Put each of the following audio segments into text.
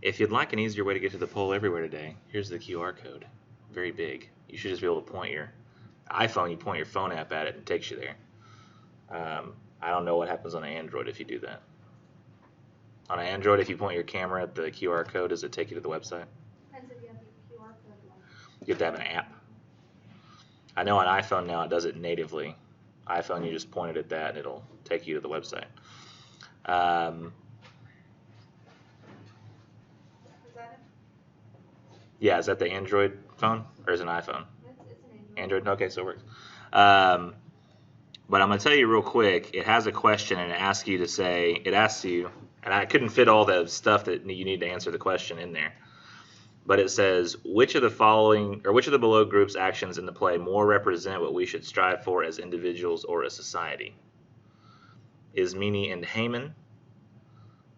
If you'd like an easier way to get to the poll everywhere today, here's the QR code. Very big. You should just be able to point your iPhone, you point your phone app at it and it takes you there. I don't know what happens on an Android if you do that. On an Android, if you point your camera at the QR code, does it take you to the website? Depends if you have the QR code one. You have to have an app. I know on iPhone now it does it natively. iPhone, you just point it at that and it'll take you to the website. Is that it? Yeah, is that the Android phone or is it an iPhone? It's an Android? Okay, so it works. But I'm going to tell you real quick, it has a question and it asks you to say, it asks you, and I couldn't fit all the stuff that you need to answer the question in there. But it says, which of the following, or which of the below groups' actions in the play more represent what we should strive for as individuals or a society? Ismene and Haman,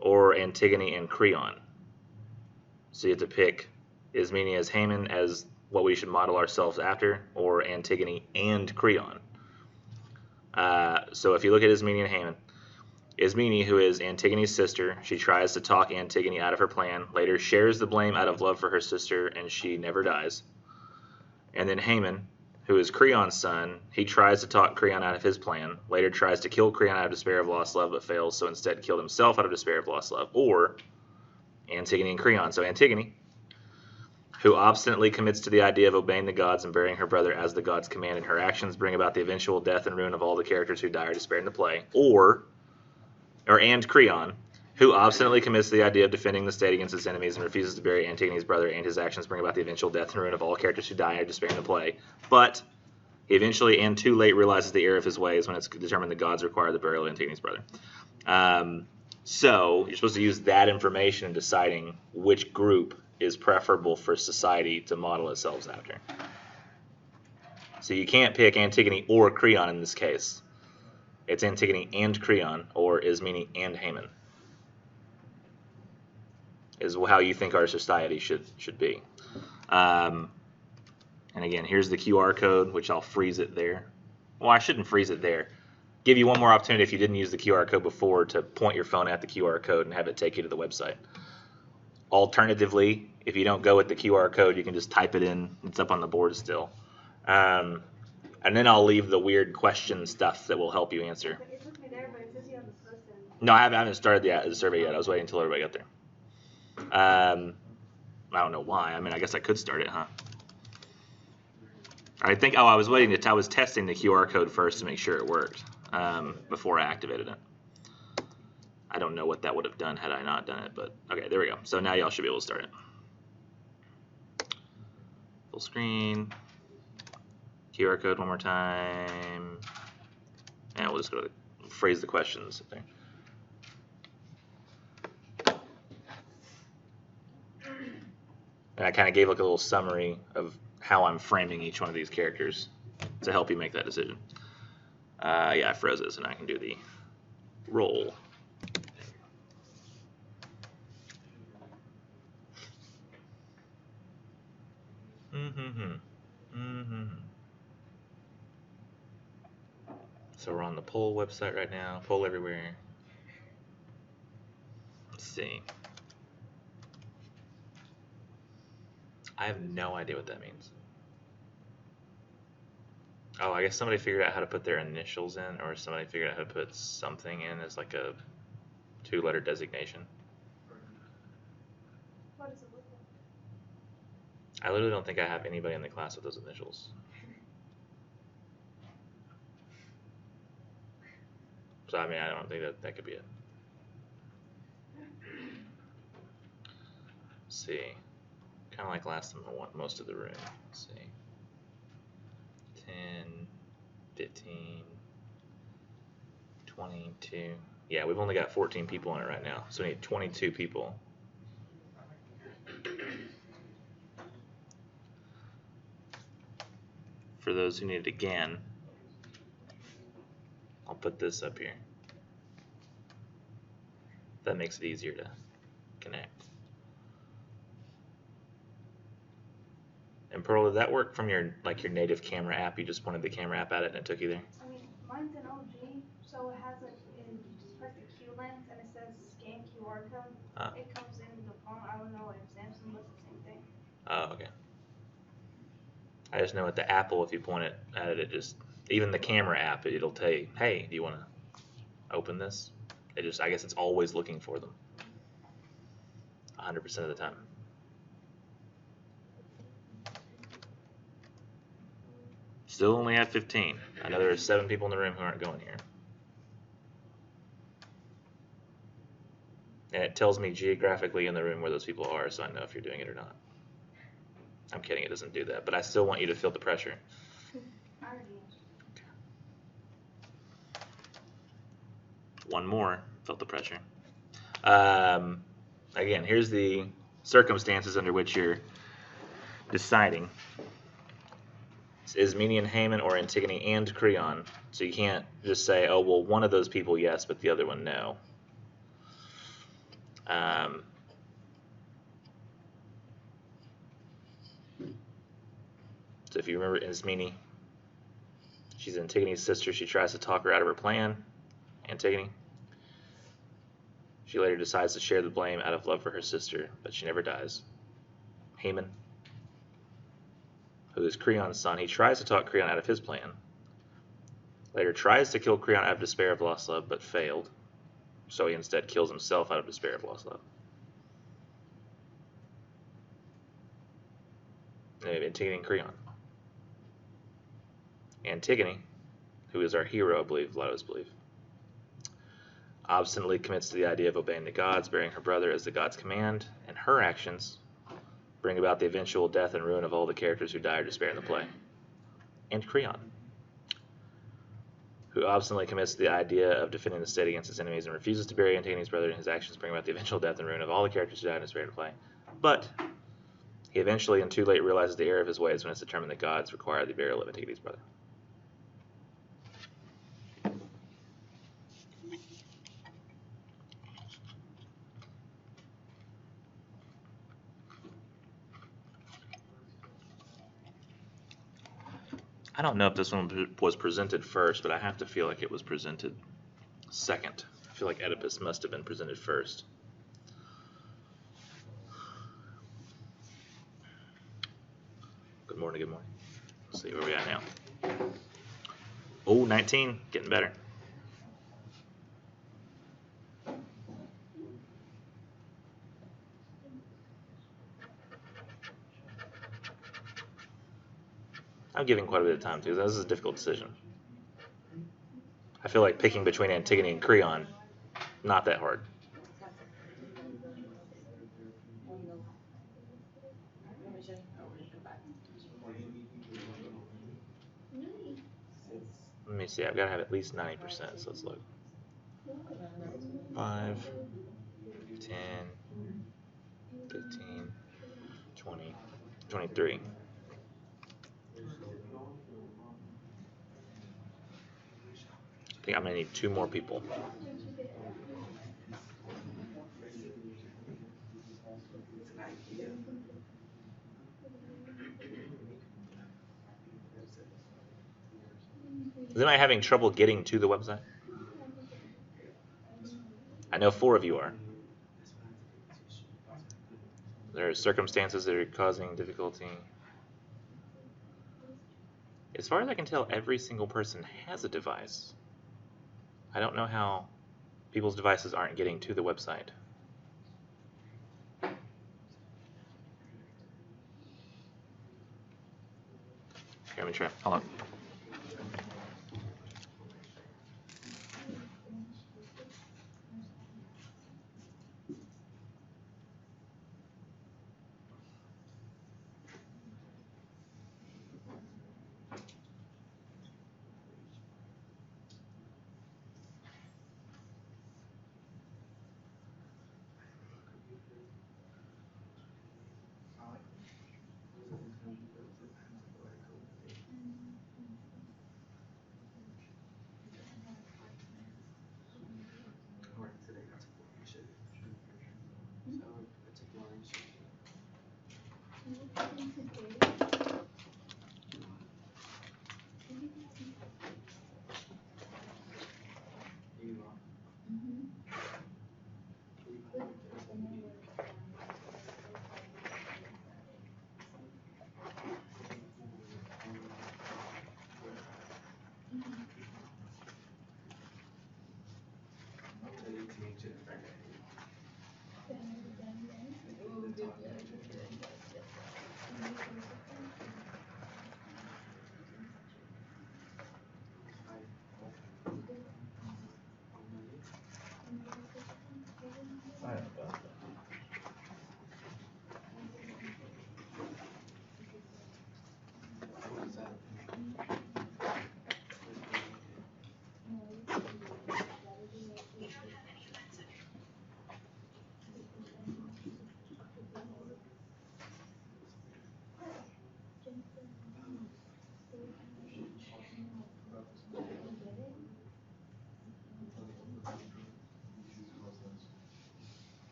or Antigone and Creon? So you have to pick Ismene as Haman as what we should model ourselves after, or Antigone and Creon. So if you look at Ismene and Haman, Ismene, who is Antigone's sister, she tries to talk Antigone out of her plan, later shares the blame out of love for her sister, and she never dies. And then Haman, who is Creon's son, he tries to talk Creon out of his plan, later tries to kill Creon out of despair of lost love, but fails, so instead killed himself out of despair of lost love. Or Antigone and Creon. So Antigone, who obstinately commits to the idea of obeying the gods and burying her brother as the gods command, and her actions bring about the eventual death and ruin of all the characters who die or despair in the play. And Creon, who obstinately commits to the idea of defending the state against its enemies and refuses to bury Antigone's brother, and his actions bring about the eventual death and ruin of all characters who die or despair in the play. But he eventually and too late realizes the error of his ways when it's determined the gods require the burial of Antigone's brother. So you're supposed to use that information in deciding which group is preferable for society to model itself after. So you can't pick Antigone or Creon in this case. It's Antigone and Creon, or Ismene and Haman, is how you think our society should be. And again, here's the QR code, which I'll freeze it there. Well, I shouldn't freeze it there. Give you one more opportunity if you didn't use the QR code before to point your phone at the QR code and have it take you to the website. Alternatively, if you don't go with the QR code, you can just type it in. It's up on the board still. And then I'll leave the weird question stuff that will help you answer. It took me there, but it says you haven't posted. No, I haven't started the survey yet. I was waiting until everybody got there. I don't know why. I mean, I guess I could start it, huh? I think, I was testing the QR code first to make sure it worked before I activated it. I don't know what that would have done had I not done it, but okay, there we go. So now y'all should be able to start it. Full screen. QR code one more time. And we'll just go to phrase the questions there. And I kind of gave like a little summary of how I'm framing each one of these characters to help you make that decision. Yeah, I froze it, so now I can do the roll. So we're on the poll website right now, PollEverywhere. Let's see. I have no idea what that means. Oh, I guess somebody figured out how to put their initials in, or somebody figured out how to put something in as like a 2-letter designation. What does it look like? I literally don't think I have anybody in the class with those initials. So, I mean, I don't think that could be it. Let's see. Kind of like last time, I want most of the room. Let's see. 10, 15, 22. Yeah, we've only got 14 people in it right now, so we need 22 people. For those who need it again, I'll put this up here. That makes it easier to connect. And Pearl, did that work from your native camera app? You just pointed the camera app at it and it took you there? I mean, mine's an OG, so it has like, you just press the Q lens and it says scan QR code. It comes in the phone. I don't Oh, okay. I just know at the Apple, if you point it at it, even the camera app, it'll tell you, hey, do you want to open this? I guess it's always looking for them. 100% of the time. Still only at 15. I know there are 7 people in the room who aren't going here. And it tells me geographically in the room where those people are, so I know if you're doing it or not. I'm kidding, it doesn't do that, but I still want you to feel the pressure. Okay. One more, felt the pressure. Again, here's the circumstances under which you're deciding. Is Ismene and Haman or Antigone and Creon? So you can't just say, oh, well, one of those people, yes, but the other one, no. So if you remember Ismene, she's Antigone's sister. She tries to talk her out of her plan, Antigone. She later decides to share the blame out of love for her sister, but she never dies. Haman, who is Creon's son, he tries to talk Creon out of his plan. Later tries to kill Creon out of despair of lost love, but failed. So he instead kills himself out of despair of lost love. Antigone and Creon. Antigone, who is our hero, I believe, a lot of us believe, obstinately commits to the idea of obeying the gods, bearing her brother as the gods command, and her actions bring about the eventual death and ruin of all the characters who die or despair in the play. And Creon, who obstinately commits to the idea of defending the state against its enemies and refuses to bury Antigone's brother, and his actions bring about the eventual death and ruin of all the characters who die and despair in the play. But he eventually and too late realizes the error of his ways when it's determined that gods require the burial of Antigone's brother. I don't know if this one was presented first, but I have to feel like it was presented second. I feel like Oedipus must have been presented first. Good morning, good morning. Let's see where we at now. Oh, 19, getting better. I'm giving quite a bit of time too. This is a difficult decision. I feel like picking between Antigone and Creon, not that hard. Let me see, I've got to have at least 90%, so let's look. 5, 10, 15, 20, 23. I think I'm going to need 2 more people. Is anybody having trouble getting to the website? I know 4 of you are. There are circumstances that are causing difficulty. As far as I can tell, every single person has a device. I don't know how people's devices aren't getting to the website. Okay, let me try. Hold on.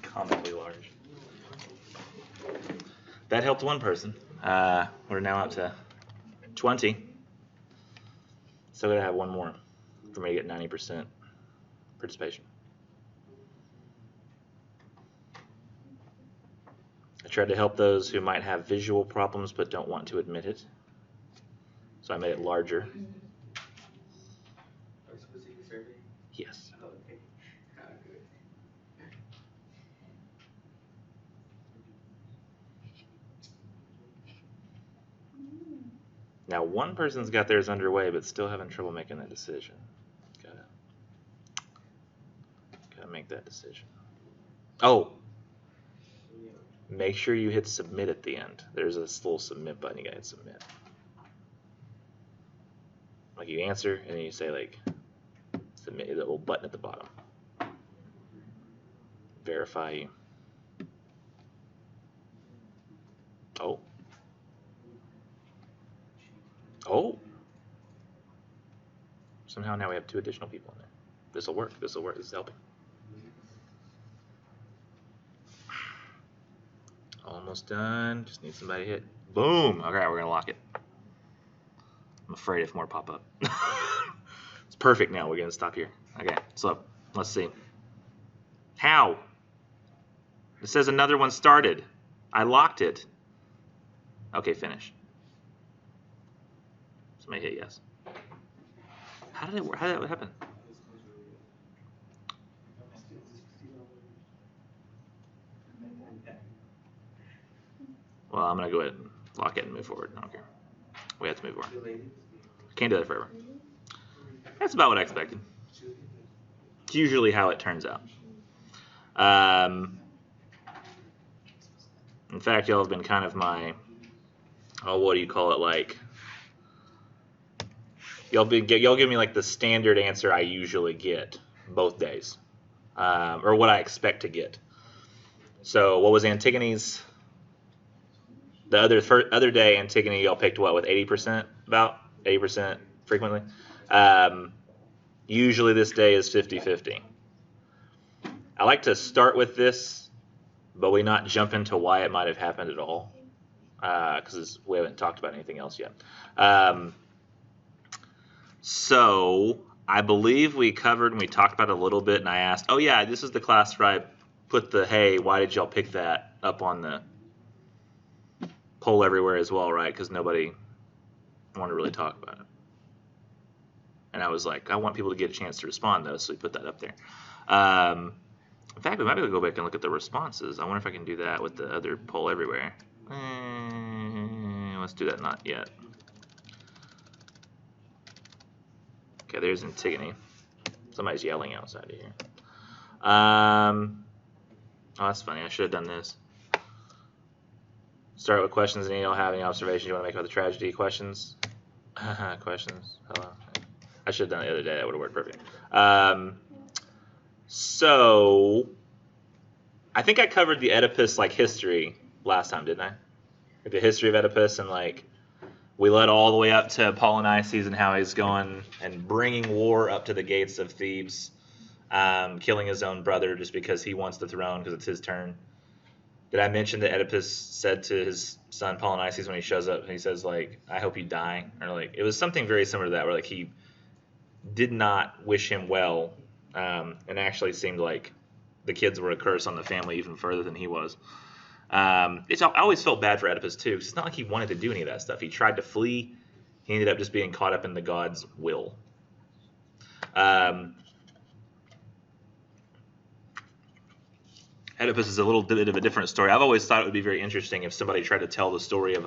Comically large. That helped one person. We're now up to 20. Still gotta have one more for me to get 90% participation. I tried to help those who might have visual problems but don't want to admit it. So I made it larger. Yes. Now one person's got theirs underway but still having trouble making that decision. Gotta make that decision. Oh! Make sure you hit submit at the end. There's this little submit button, you gotta hit submit. Like you answer and then you say like submit, the little button at the bottom. Verify you. Oh. Oh. Somehow now we have 2 additional people in there. This'll work, this'll work, this is helping. Almost done, just need somebody to hit. Boom! Okay, we're gonna lock it. I'm afraid if more pop up. It's perfect now, we're gonna stop here. Okay, so let's see. How? It says another one started. I locked it. Okay, finish. Somebody hit yes. How did it work? How did that happen? Well, I'm gonna go ahead and lock it and move forward. I don't care. We have to move forward. Can't do that forever. That's about what I expected. It's usually how it turns out. In fact, y'all have been kind of my, what do you call it, like, y'all give me like the standard answer I usually get both days, or what I expect to get. So what was Antigone's? The other day, Antigone, y'all picked what, with 80%, about 80% frequently. Usually this day is 50-50. I like to start with this, but we not jump into why it might have happened at all, because we haven't talked about anything else yet. So I believe we covered and we talked about it a little bit, and I asked, oh yeah, this is the class where I put the, hey, why did y'all pick that up on the PollEverywhere as well, right? Because nobody wanted to really talk about it. And I was like, I want people to get a chance to respond, though, so we put that up there. In fact, we might be able to go back and look at the responses. I wonder if I can do that with the other PollEverywhere. Let's do that, not yet. Okay, there's Antigone. Somebody's yelling outside of here. Oh, that's funny. I should have done this. Start with questions. Any of y'all have any observations you want to make about the tragedy? Questions? Questions? Hello? I should have done it the other day. That would have worked perfect. So, I think I covered the Oedipus like history last time, didn't I? Like the history of Oedipus, and like we led all the way up to Polynices and how he's going and bringing war up to the gates of Thebes. killing his own brother just because he wants the throne because it's his turn. Did I mention that Oedipus said to his son Polynices when he shows up, he says like, "I hope you die," or like it was something very similar to that, where like he did not wish him well, and actually seemed like the kids were a curse on the family even further than he was. I always felt bad for Oedipus too, because it's not like he wanted to do any of that stuff. He tried to flee. He ended up just being caught up in the god's will. Oedipus is a little bit of a different story. I've always thought it would be very interesting if somebody tried to tell the story of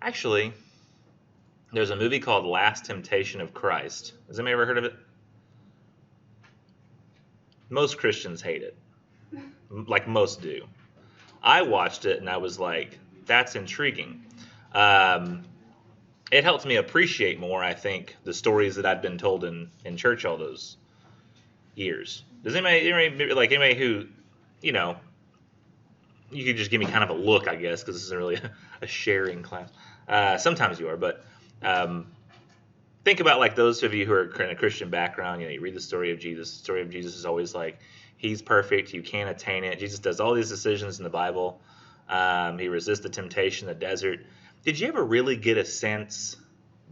actually, there's a movie called Last Temptation of Christ. Has anybody ever heard of it? Most Christians hate it. Like most do. I watched it and I was like, that's intriguing. It helped me appreciate more, I think, the stories that I'd been told in church all those years. Does anybody who, you know, you could just give me kind of a look, I guess, because this isn't really a sharing class. Sometimes you are, but think about like those of you who are in a Christian background. You know, you read the story of Jesus. The story of Jesus is always like, he's perfect. You can't attain it. Jesus does all these decisions in the Bible. He resists the temptation in the desert. Did you ever really get a sense,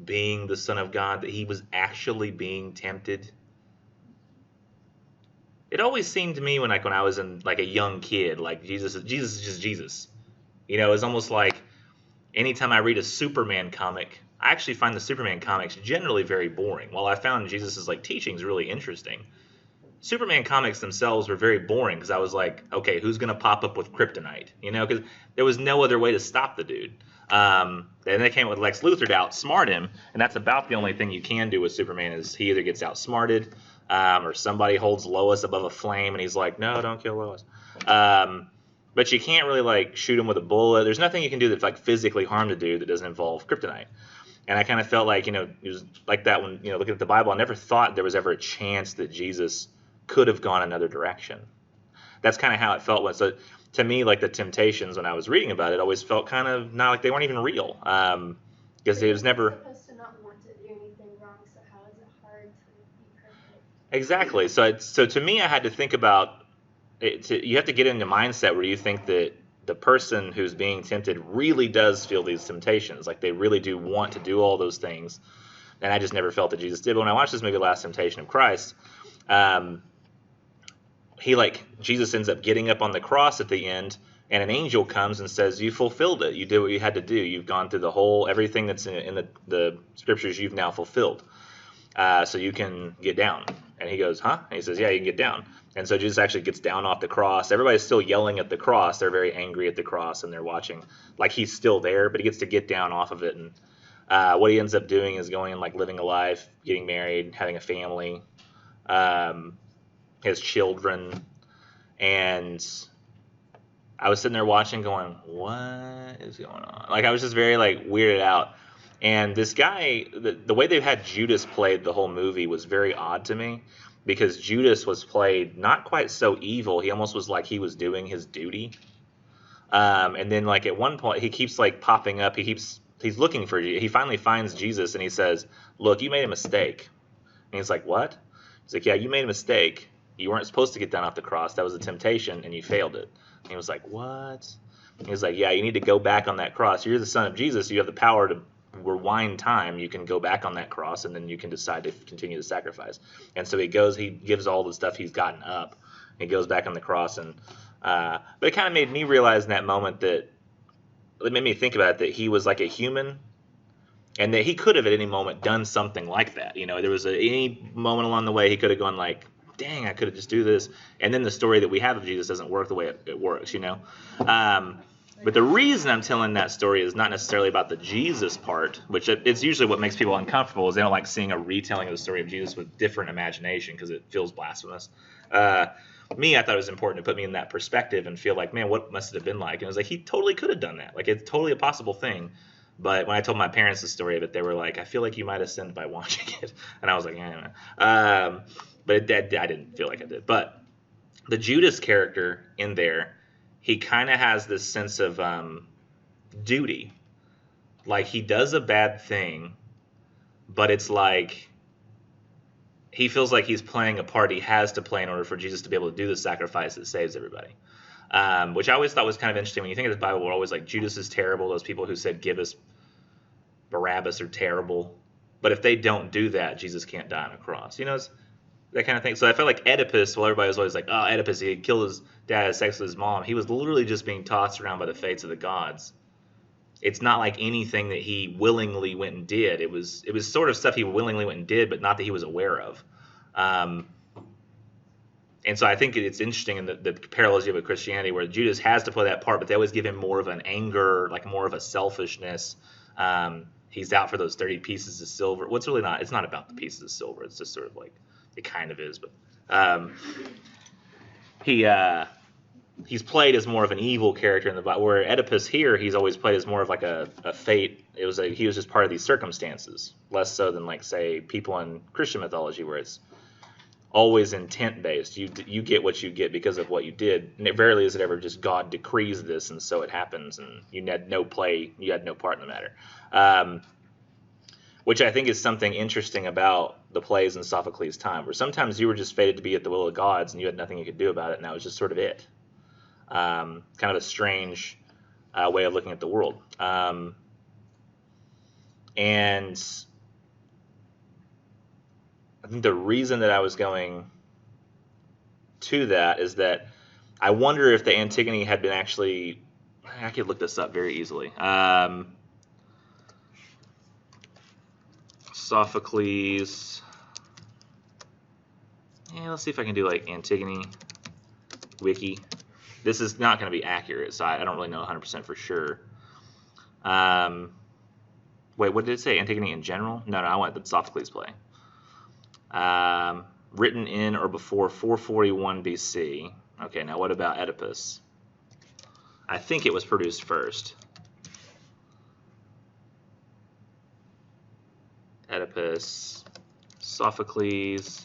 being the Son of God, that he was actually being tempted? It always seemed to me when I was in like a young kid, like Jesus is just Jesus. You know, it's almost like anytime I read a Superman comic, I actually find the Superman comics generally very boring. While I found Jesus' like teachings really interesting, Superman comics themselves were very boring because I was like, okay, who's gonna pop up with kryptonite? You know, because there was no other way to stop the dude. And they came with Lex Luthor to outsmart him, and that's about the only thing you can do with Superman is he either gets outsmarted, or somebody holds Lois above a flame, and he's like, no, don't kill Lois. But you can't really like shoot him with a bullet. There's nothing you can do that's like physically harm the dude that doesn't involve kryptonite. And I kind of felt like, you know, it was like that when, you know, looking at the Bible, I never thought there was ever a chance that Jesus could have gone another direction. That's kind of how it felt. So to me, like the temptations when I was reading about it, always felt kind of not like they weren't even real, because it was never supposed to not want to do anything wrong. So how is it hard to be perfect? exactly. So to me, I had to think about it. You have to get into mindset where you think that the person who's being tempted really does feel these temptations, like they really do want to do all those things. And I just never felt that Jesus did. But when I watched this movie, Last Temptation of Christ, Jesus ends up getting up on the cross at the end, and an angel comes and says, you fulfilled it. You did what you had to do. You've gone through everything that's in the scriptures you've now fulfilled. So you can get down. And he goes, huh? And he says, yeah, you can get down. And so Jesus actually gets down off the cross. Everybody's still yelling at the cross. They're very angry at the cross, and they're watching like he's still there, but he gets to get down off of it. And what he ends up doing is going and like living a life, getting married, having a family, his children. And I was sitting there watching going, what is going on? Like I was just very like weirded out. And this guy, the way they've had Judas played the whole movie was very odd to me, because Judas was played not quite so evil. He almost was like he was doing his duty. And then like at one point he keeps like popping up. He's looking for you. He finally finds Jesus and he says, look, you made a mistake. And he's like, what? He's like, yeah, you made a mistake. You weren't supposed to get down off the cross. That was a temptation and you failed it. And he was like, what? And he was like, yeah, you need to go back on that cross. You're the son of Jesus. You have the power to rewind time. You can go back on that cross and then you can decide to continue the sacrifice. And so he gives all the stuff he's gotten up. He goes back on the cross. And but it kind of made me realize in that moment that it made me think about it, that he was like a human and that he could have at any moment done something like that. You know, there was any moment along the way he could have gone like, dang, I could have just do this. And then the story that we have of Jesus doesn't work the way it works, you know. But the reason I'm telling that story is not necessarily about the Jesus part, which it's usually what makes people uncomfortable, is they don't like seeing a retelling of the story of Jesus with different imagination because it feels blasphemous. Me, I thought it was important to put me in that perspective and feel like, man, what must it have been like? And it was like, he totally could have done that. Like, it's totally a possible thing. But when I told my parents the story of it, they were like, I feel like you might have sinned by watching it. And I was like, yeah. But I didn't feel like I did. But the Judas character in there, he kind of has this sense of duty. Like, he does a bad thing, but it's like he feels like he's playing a part he has to play in order for Jesus to be able to do the sacrifice that saves everybody. Which I always thought was kind of interesting. When you think of the Bible, we're always like, Judas is terrible. Those people who said, give us Barabbas are terrible. But if they don't do that, Jesus can't die on a cross. You know, it's that kind of thing. So I felt like Oedipus, while everybody was always like, oh, Oedipus, he killed his dad, had sex with his mom, he was literally just being tossed around by the fates of the gods. It's not like anything that he willingly went and did. It was sort of stuff he willingly went and did, but not that he was aware of. And so I think it's interesting in the parallels you have with Christianity, where Judas has to play that part, but they always give him more of an anger, like more of a selfishness. He's out for those 30 pieces of silver. What's really not, it's not about the pieces of silver. It's just sort of like, it kind of is, but he's played as more of an evil character in the Bible. Where Oedipus here, he's always played as more of like a fate. He was just part of these circumstances, less so than like say people in Christian mythology, where it's always intent based. You get what you get because of what you did, and rarely is it ever just God decrees this and so it happens, and you had no play, you had no part in the matter. Which I think is something interesting about the plays in Sophocles' time, where sometimes you were just fated to be at the will of gods and you had nothing you could do about it, and that was just sort of it. Kind of a strange way of looking at the world. And I think the reason that I was going to that is that I wonder if the Antigone had been actually, I could look this up very easily. Sophocles. Yeah, let's see if I can do like Antigone wiki. This is not going to be accurate, so I don't really know 100% for sure. Wait, what did it say? Antigone in general? No, I want the Sophocles play. Written in or before 441 BC. Okay, now what about Oedipus? I think it was produced first. Oedipus, Sophocles,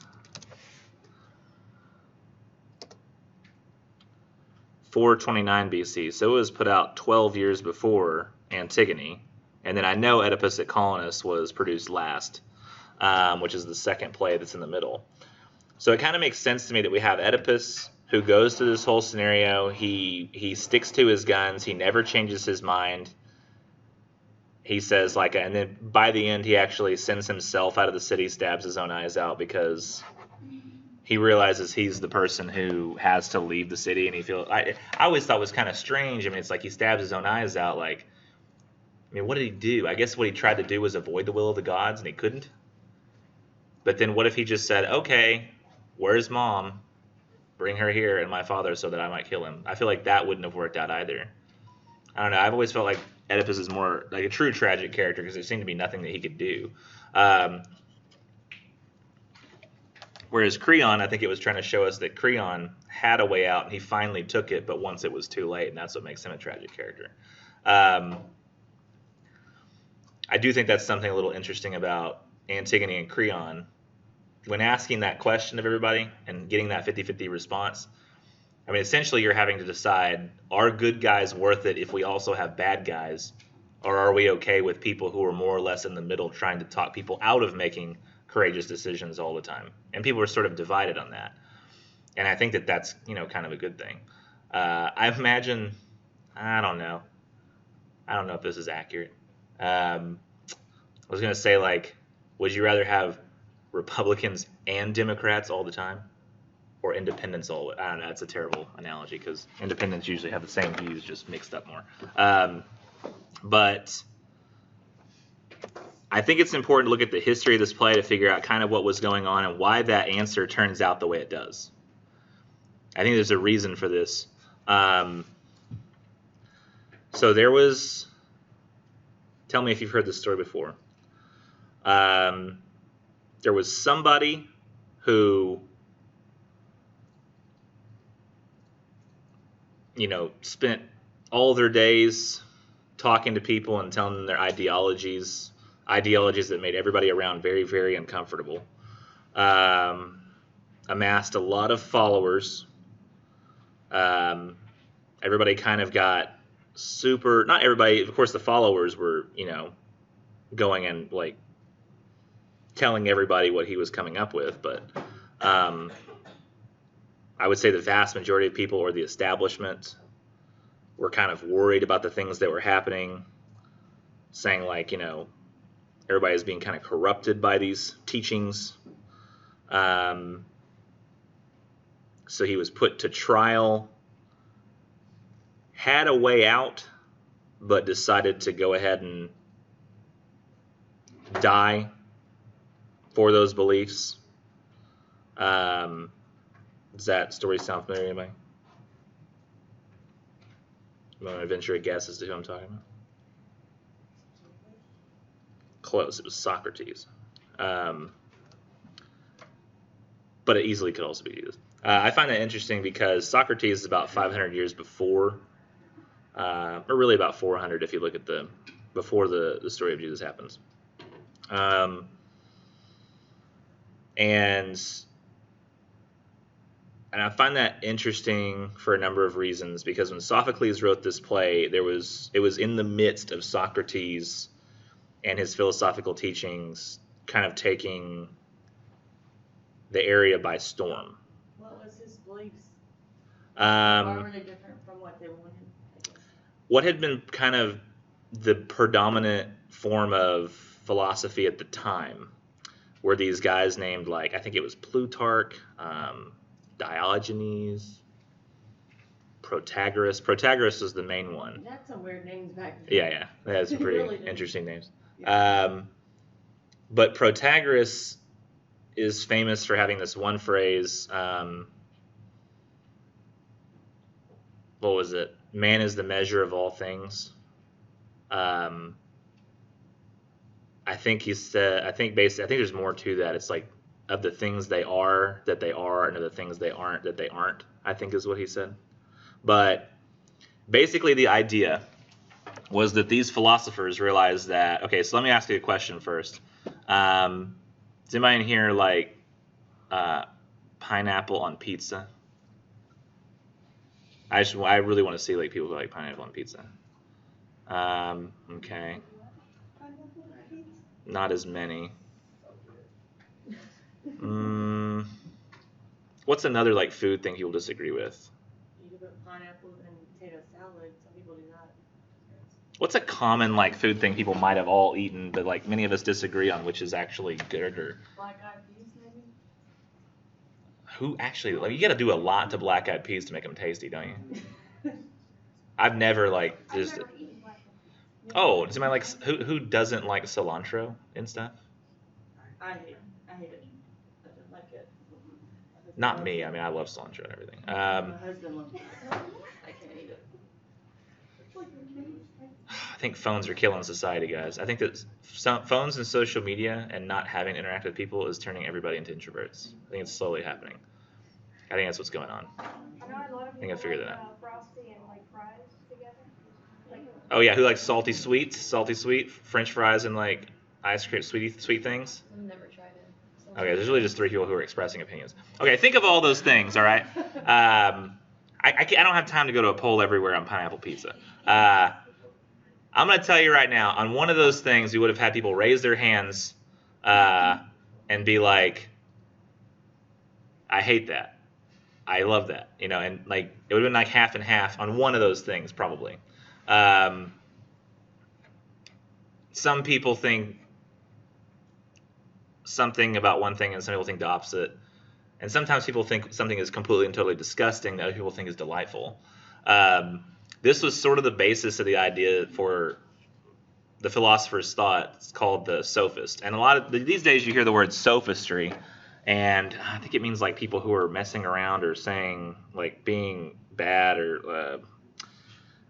429 BC. So it was put out 12 years before Antigone. And then I know Oedipus at Colonus was produced last, which is the second play that's in the middle. So it kind of makes sense to me that we have Oedipus, who goes through this whole scenario. He sticks to his guns. He never changes his mind. He says, like, and then by the end, he actually sends himself out of the city, stabs his own eyes out because he realizes he's the person who has to leave the city. And he feels, I always thought was kind of strange. I mean, it's like he stabs his own eyes out. Like, I mean, what did he do? I guess what he tried to do was avoid the will of the gods, and he couldn't. But then what if he just said, okay, where's mom? Bring her here and my father so that I might kill him. I feel like that wouldn't have worked out either. I don't know. I've always felt like Oedipus is more like a true tragic character because there seemed to be nothing that he could do. Whereas Creon, I think it was trying to show us that Creon had a way out and he finally took it, but once it was too late, and that's what makes him a tragic character. I do think that's something a little interesting about Antigone and Creon. When asking that question of everybody and getting that 50-50 response, I mean, essentially you're having to decide, are good guys worth it if we also have bad guys? Or are we okay with people who are more or less in the middle trying to talk people out of making courageous decisions all the time? And people are sort of divided on that. And I think that that's, kind of a good thing. I imagine, I don't know if this is accurate. I was going to say, like, would you rather have Republicans and Democrats all the time? Or independents all? I don't know. That's a terrible analogy because independents usually have the same views, just mixed up more. But I think it's important to look at the history of this play to figure out kind of what was going on and why that answer turns out the way it does. I think there's a reason for this. So there was, tell me if you've heard this story before. There was somebody who, spent all their days talking to people and telling them their ideologies that made everybody around very, very uncomfortable. Amassed a lot of followers. Everybody kind of got super, not everybody, of course the followers were, going and like telling everybody what he was coming up with, but I would say the vast majority of people, or the establishment, were kind of worried about the things that were happening, saying like, everybody's being kind of corrupted by these teachings. So he was put to trial, had a way out, but decided to go ahead and die for those beliefs. Does that story sound familiar to anybody? You want to venture a guess as to who I'm talking about? Close. It was Socrates. But it easily could also be Jesus. I find that interesting because Socrates is about 500 years before, or really about 400 if you look at before the story of Jesus happens. And I find that interesting for a number of reasons, because when Sophocles wrote this play, it was in the midst of Socrates and his philosophical teachings kind of taking the area by storm. What was his beliefs? Why were they different from what they wanted? What had been kind of the predominant form of philosophy at the time were these guys named, like, I think it was Plutarch, Diogenes, Protagoras. Protagoras was the main one. That's some weird names back then. Yeah. They had some pretty really interesting names. Yeah. But Protagoras is famous for having this one phrase, what was it? Man is the measure of all things. I think he said, I think there's more to that. It's like, of the things they are, that they are, and of the things they aren't, that they aren't, I think is what he said. But basically the idea was that these philosophers realized that, okay, so let me ask you a question first. Does anybody in here like pineapple on pizza? I really want to see like people who like pineapple on pizza. Okay. Not as many. What's another like food thing people disagree with? You can put pineapple in potato salad. Some people do that. What's a common like food thing people might have all eaten, but like many of us disagree on which is actually good? Or Black-eyed peas, maybe? who actually, like, you got to do a lot to black-eyed peas to make them tasty, don't you? I've never like just. I've never eaten black eyed Oh, does anybody like who doesn't like cilantro and stuff? I hate it. I don't like it. Not me. I mean, I love cilantro and everything. My husband loves it. I can't eat it. I think phones are killing society, guys. I think that phones and social media and not having to interact with people is turning everybody into introverts. I think it's slowly happening. I think that's what's going on. I know a lot of I think I people figured like that out. Frosty and like fries together. Like, Oh yeah, who likes salty sweet, French fries and like ice cream, sweet things? I've never tried it. So Okay, there's really just three people who are expressing opinions. Okay, think of all those things, all right? I don't have time to go to a poll everywhere on pineapple pizza. I'm going to tell you right now, on one of those things, we would have had people raise their hands and be like, I hate that. I love that. And like it would have been like half and half on one of those things, probably. Some people think something about one thing and some people think the opposite. And sometimes people think something is completely and totally disgusting that other people think is delightful. This was sort of the basis of the idea for the philosopher's thought. It's called the Sophist. And these days you hear the word sophistry, and I think it means like people who are messing around or saying like being bad, or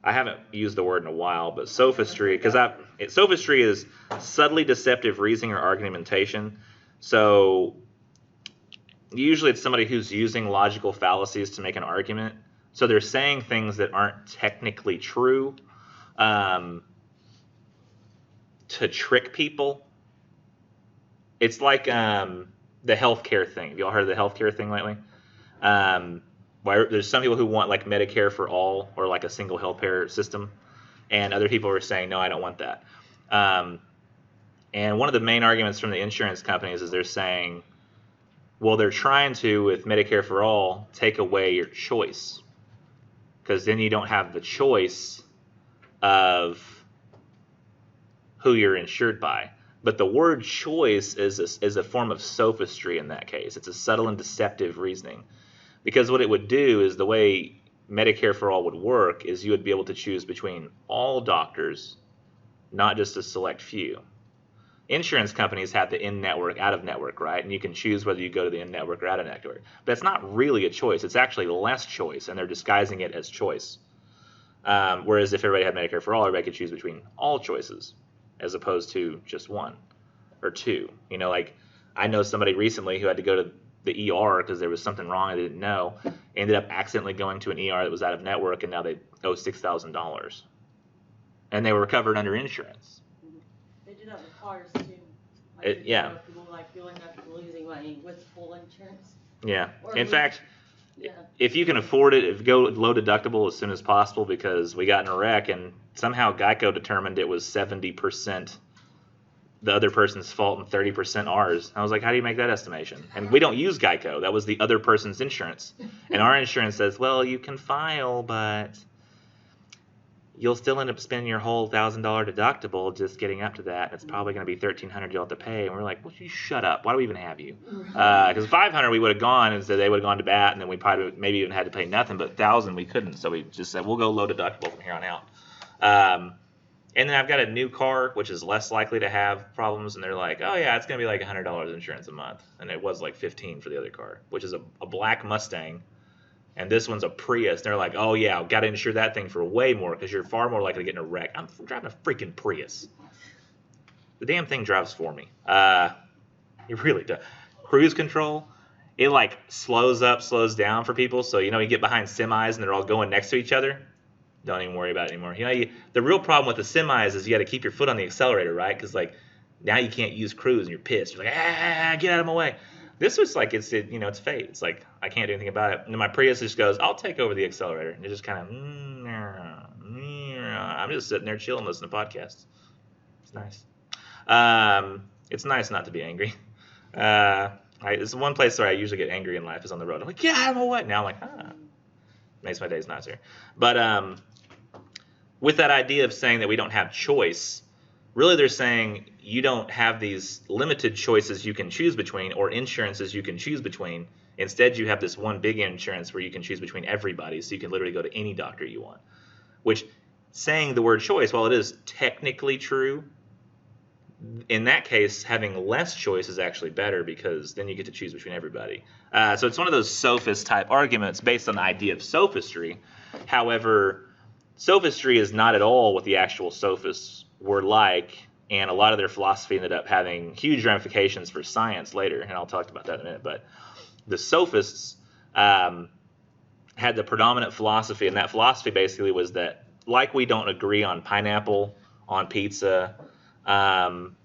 I haven't used the word in a while, but sophistry, because sophistry is subtly deceptive reasoning or argumentation. So usually it's somebody who's using logical fallacies to make an argument. So they're saying things that aren't technically true to trick people. It's like the healthcare thing. Have you all heard of the healthcare thing lately? There's some people who want like Medicare for all, or like a single healthcare system, and other people are saying, no, I don't want that. And one of the main arguments from the insurance companies is they're saying, well, they're trying to, with Medicare for All, take away your choice. Because then you don't have the choice of who you're insured by. But the word choice is a form of sophistry in that case. It's a subtle and deceptive reasoning. Because what it would do is the way Medicare for All would work is you would be able to choose between all doctors, not just a select few. Insurance companies have the in-network, out-of-network, right? And you can choose whether you go to the in-network or out-of-network. But it's not really a choice. It's actually less choice, and they're disguising it as choice. Whereas if everybody had Medicare for All, everybody could choose between all choices as opposed to just one or two. You know, like I know somebody recently who had to go to the ER because there was something wrong they didn't know, ended up accidentally going to an ER that was out-of-network, and now they owe $6,000. And they were covered under insurance. They do that with cars too. Like, Yeah. People like feeling like losing money with full insurance. Yeah. Or In fact, yeah. if you can afford it, if go low deductible as soon as possible, because we got in a wreck and somehow Geico determined it was 70% the other person's fault and 30% ours. I was like, how do you make that estimation? And we don't use Geico. That was the other person's insurance. And our insurance says, well, you can file, but you'll still end up spending your whole $1,000 deductible just getting up to that. It's probably going to be $1,300 you'll have to pay. And we're like, well, you shut up. Why do we even have you? Because $500 we would have gone, and so they would have gone to bat, and then we probably maybe even had to pay nothing. But $1,000 we couldn't, so we just said we'll go low deductible from here on out. And then I've got a new car, which is less likely to have problems, and they're like, oh yeah, it's going to be like $100 insurance a month, and it was like $15 for the other car, which is a black Mustang. And this one's a Prius. They're like, oh, yeah, I've got to insure that thing for way more because you're far more likely to get in a wreck. I'm driving a freaking Prius. The damn thing drives for me. It really does. Cruise control, it like slows up, slows down for people. So, you know, you get behind semis and they're all going next to each other. Don't even worry about it anymore. You know, the real problem with the semis is you got to keep your foot on the accelerator, right? Because, like, now you can't use cruise and you're pissed. You're like, get out of my way. This was like, it's fate. It's like, I can't do anything about it. And then my Prius just goes, I'll take over the accelerator. And it just kind of, I'm just sitting there chilling, listening to podcasts. It's nice. It's nice not to be angry. It's one place where I usually get angry in life is on the road. I'm like, yeah, I don't know what. Now I'm like, makes my days nicer. But with that idea of saying that we don't have choice, really they're saying you don't have these limited choices you can choose between or insurances you can choose between. Instead, you have this one big insurance where you can choose between everybody, so you can literally go to any doctor you want. Which, saying the word choice, while it is technically true, in that case, having less choice is actually better because then you get to choose between everybody. So it's one of those sophist type arguments based on the idea of sophistry. However, sophistry is not at all what the actual sophists were like, and a lot of their philosophy ended up having huge ramifications for science later, and I'll talk about that in a minute. But the sophists had the predominant philosophy, and that philosophy basically was that, like we don't agree on pineapple on pizza, some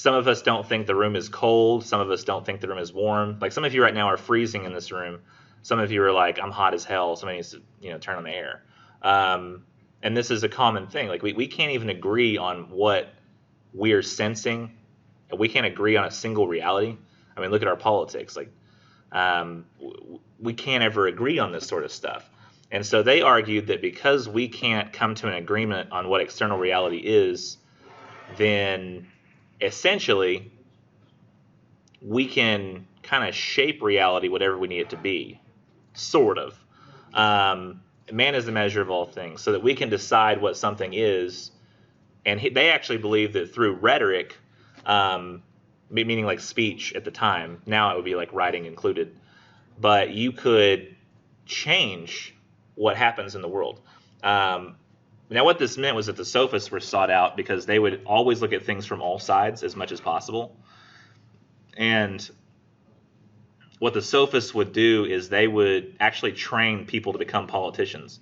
of us don't think the room is cold, some of us don't think the room is warm. Like some of you right now are freezing in this room. Some of you are like, I'm hot as hell. Somebody needs to turn on the air. And this is a common thing. Like we can't even agree on what we're sensing. We can't agree on a single reality. I mean, look at our politics. Like we can't ever agree on this sort of stuff. And so they argued that because we can't come to an agreement on what external reality is, then essentially we can kind of shape reality whatever we need it to be, sort of. Man is the measure of all things, so that we can decide what something is. And they actually believe that through rhetoric, meaning like speech at the time, now it would be like writing included, but you could change what happens in the world. Now what this meant was that the sophists were sought out because they would always look at things from all sides as much as possible. And what the sophists would do is they would actually train people to become politicians.